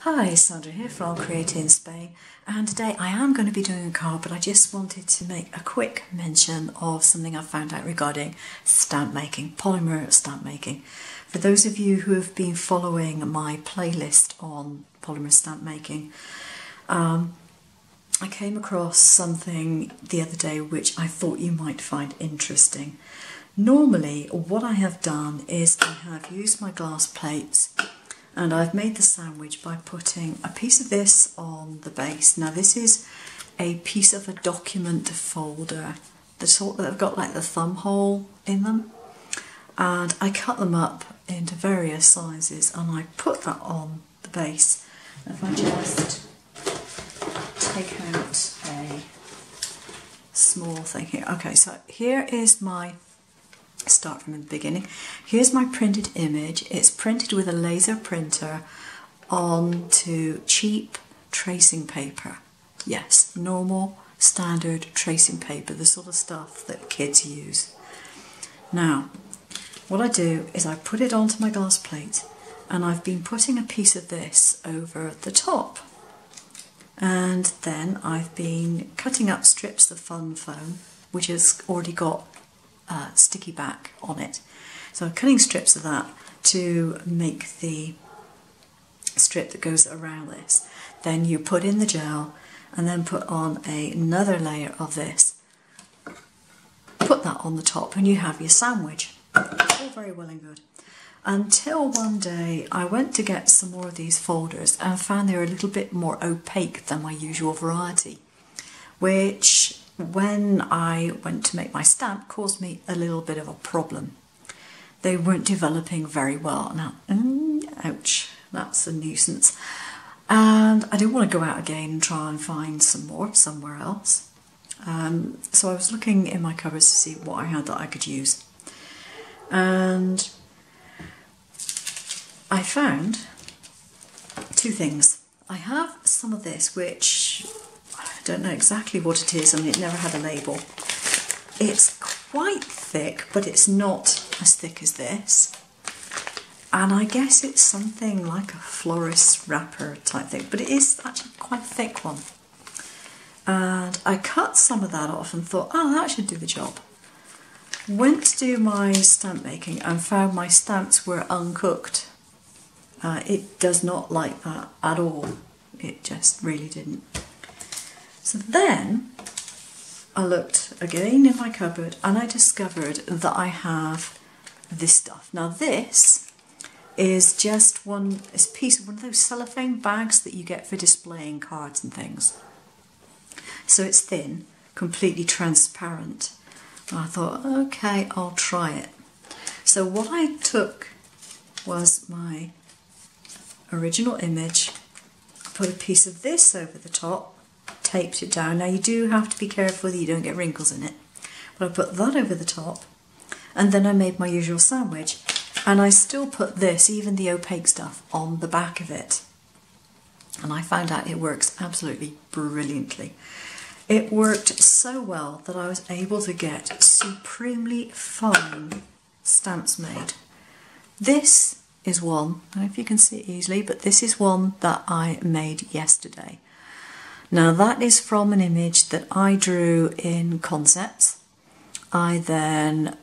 Hi, Sandra here from Create in Spain, and today I am going to be doing a card, but I just wanted to make a quick mention of something I found out regarding stamp making, polymer stamp making. For those of you who have been following my playlist on polymer stamp making, I came across something the other day which I thought you might find interesting. Normally, what I have done is I have used my glass plates and I've made the sandwich by putting a piece of this on the base. Now this is a piece of a document folder, the sort that have got like the thumb hole in them, and I cut them up into various sizes and I put that on the base. If I just take out a small thing here. Okay, so here is my start from the beginning. Here's my printed image. It's printed with a laser printer onto cheap tracing paper. Yes, normal, standard tracing paper, the sort of stuff that kids use. Now, what I do is I put it onto my glass plate and I've been putting a piece of this over the top. And then I've been cutting up strips of fun foam, which has already got sticky back on it. So I'm cutting strips of that to make the strip that goes around this. Then you put in the gel and then put on another layer of this. Put that on the top and you have your sandwich. All very well and good. Until one day I went to get some more of these folders and found they were a little bit more opaque than my usual variety, which when I went to make my stamp caused me a little bit of a problem. They weren't developing very well. Now, ouch, that's a nuisance. And I didn't want to go out again and try and find some more somewhere else. So I was looking in my cupboards to see what I had that I could use. And I found two things. I have some of this which I don't know exactly what it is, I mean it never had a label. It's quite thick, but it's not as thick as this. And I guess it's something like a florist wrapper type thing, but it is actually quite a thick one. And I cut some of that off and thought, oh, that should do the job. Went to do my stamp making and found my stamps were uncooked. It does not like that at all. It just really didn't. So then I looked again in my cupboard and I discovered that I have this stuff. Now this is just one piece of one of those cellophane bags that you get for displaying cards and things. So it's thin, completely transparent. And I thought, okay, I'll try it. So what I took was my original image, put a piece of this over the top, taped it down. Now you do have to be careful that you don't get wrinkles in it. But I put that over the top and then I made my usual sandwich, and I still put this, even the opaque stuff, on the back of it. And I found out it works absolutely brilliantly. It worked so well that I was able to get supremely fine stamps made. This is one, I don't know if you can see it easily, but this is one that I made yesterday. Now that is from an image that I drew in Concepts. I then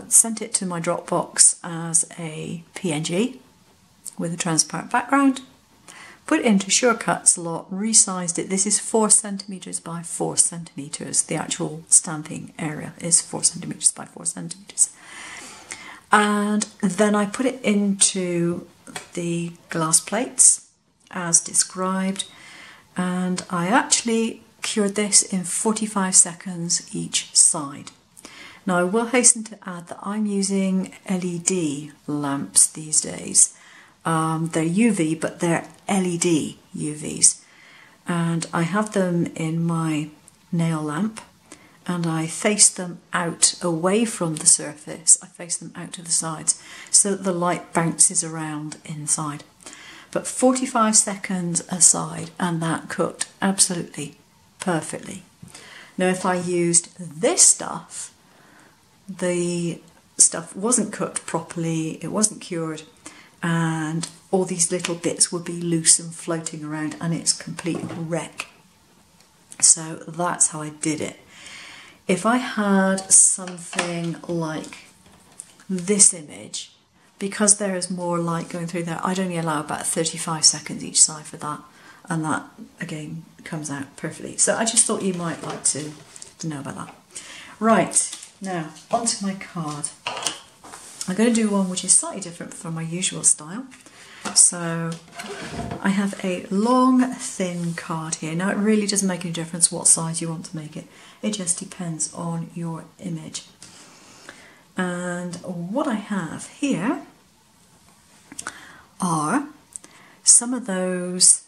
sent it to my Dropbox as a PNG with a transparent background, put it into Shortcuts a lot, resized it. This is 4 centimeters by 4 centimeters. The actual stamping area is 4 centimeters by 4 centimeters. And then I put it into the glass plates as described, and I actually cured this in 45 seconds each side. Now I will hasten to add that I'm using LED lamps these days. They're UV, but they're LED UVs, and I have them in my nail lamp. And I face them out away from the surface. I face them out to the sides so that the light bounces around inside. But 45 seconds aside and that cooked absolutely perfectly. Now if I used this stuff, the stuff wasn't cooked properly, it wasn't cured, and all these little bits would be loose and floating around, and it's complete wreck. So that's how I did it. If I had something like this image, because there is more light going through there, I'd only allow about 35 seconds each side for that, and that again comes out perfectly. So I just thought you might like to know about that. Right, now onto my card. I'm going to do one which is slightly different from my usual style. So I have a long, thin card here. Now it really doesn't make any difference what size you want to make it. It just depends on your image. And what I have here are some of those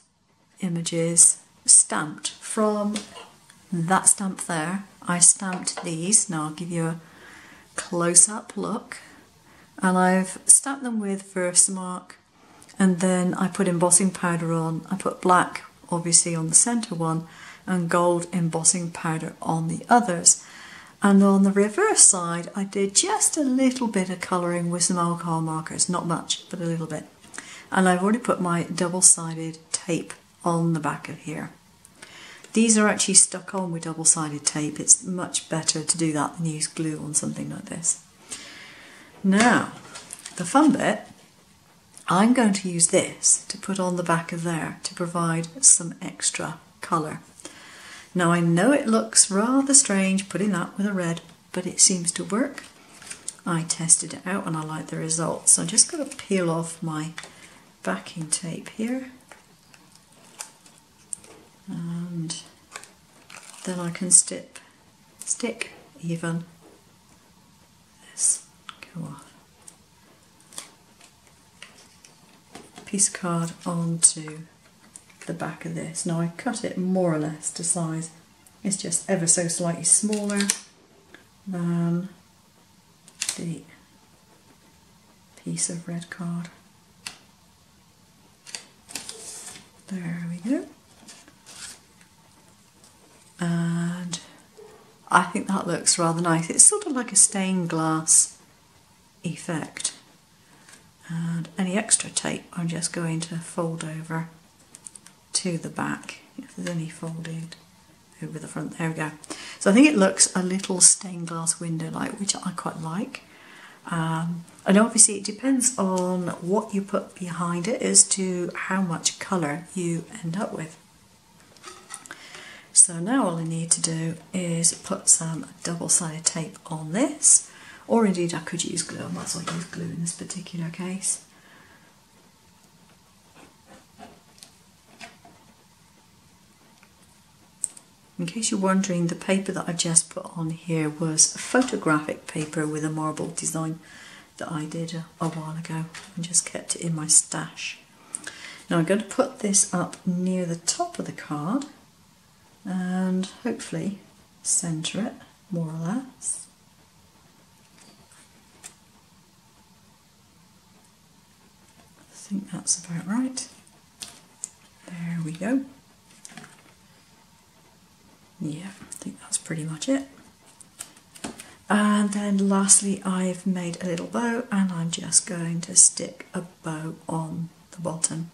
images stamped from that stamp there. I stamped these. Now I'll give you a close-up look. And I've stamped them with Versamark, and then I put embossing powder on. I put black obviously on the centre one and gold embossing powder on the others. And on the reverse side I did just a little bit of colouring with some alcohol markers, not much but a little bit. And I've already put my double-sided tape on the back of here. These are actually stuck on with double-sided tape. It's much better to do that than use glue on something like this. Now, the fun bit, I'm going to use this to put on the back of there to provide some extra colour. Now I know it looks rather strange putting that with a red, but it seems to work. I tested it out and I like the results. So I'm just going to peel off my backing tape here. And then I can stick even this. Off. Piece of card onto the back of this. Now I cut it more or less to size. It's just ever so slightly smaller than the piece of red card. There we go. And I think that looks rather nice. It's sort of like a stained glass effect. And any extra tape I'm just going to fold over to the back, if there's any folded over the front. There we go. So I think it looks a little stained glass window like, which I quite like. And obviously it depends on what you put behind it as to how much colour you end up with. So now all I need to do is put some double-sided tape on this. Or indeed I could use glue. I might as well use glue in this particular case. In case you're wondering, the paper that I just put on here was photographic paper with a marble design that I did a while ago and just kept it in my stash. Now I'm going to put this up near the top of the card and hopefully centre it more or less. I think that's about right. There we go. Yeah, I think that's pretty much it. And then lastly I've made a little bow and I'm just going to stick a bow on the bottom.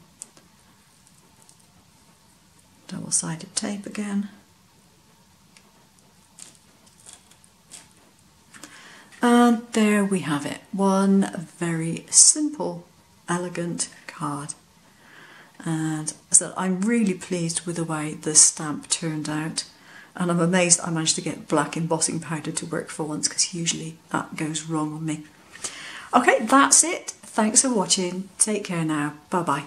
Double-sided tape again. And there we have it. One very simple, elegant card. And so I'm really pleased with the way the stamp turned out. And I'm amazed I managed to get black embossing powder to work for once, because usually that goes wrong on me. Okay, that's it. Thanks for watching. Take care now. Bye bye.